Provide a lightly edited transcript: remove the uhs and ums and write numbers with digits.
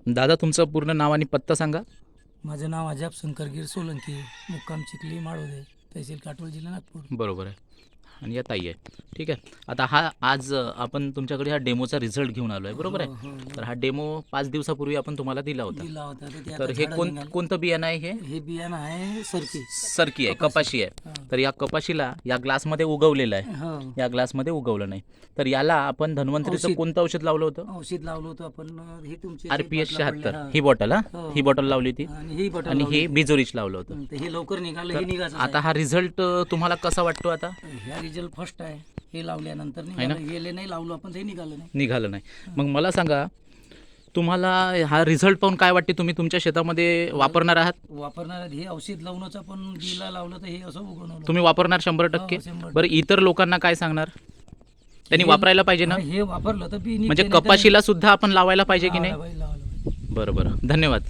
दादा तुमचं पूर्ण नाव आणि पत्ता सांगा. माझं नाव अजाब शंकरगीर सोलंकी, मुक्काम चिखली माळोदे, तहसील काटोल, जिल्हा नागपूर. बरोबर आहे. आणि या ताई आहे. ठीक आहे. आता आज आपण तुमच्याकडे हा डेमोचा रिझल्ट घेऊन आलो आहे, बरोबर हो, आहे. हो, तर हा डेमो 5 दिवसापूर्वी आपण तुम्हाला दिला होता. दिला होता तर ते तर आता हे झाडं निघाले. कोणतं बियाणं आहे? हे बियाणं आहे सरकी. सरकी आहे, कपाशी आहे. हा. तर या कपाशीला या ग्लासमध्ये उगवलेलं आहे, हो, या ग्लासमध्ये उगवलं नाही. तर याला आपण धन्वंतरीचं औषध. कोणतं औषध लावलं होतं? औषध लावलं होतं आपण. हे तुमचे RPS बाटला पडले, 76 हा. ही बॉटल. हो. ही बॉटल लावली होती आणि ही बॉटल आणि लावली हे होती. बिजोरीच लावलं होतं. तर हे लवकर निघालं, हे निघायचं आता हा रिझल्ट तुम्हाला कसा वाटतो? आता ह्या रिझल्ट फर्स्ट आहे. हे लावल्यानंतर ना? निघालं, गेले नाही लावलं आपण, ते निघालं नाही. निघालं नाही. मग मला सांगा, तुम्हाला हा रिझल्ट पाहून काय वाटते? तुम्ही तुमच्या शेतामध्ये वापरणार आहात? वापरणार हे औषध लावण्याचं पण बिला लावलं तर हे असं उगवलं. तुम्ही वापरणार 100%? हो, 100%. बरं, इतर लोकांना काय सांगणार? त्यांनी वापरायला पाहिजे ना? हे वापरलं तर बी म्हणजे निघते, नाही तर कपाशीला सुद्धा आपण लावायला पाहिजे की लावायला नाही? पाहिजे, लावायला पाहिजे. बरं बरं, धन्यवाद.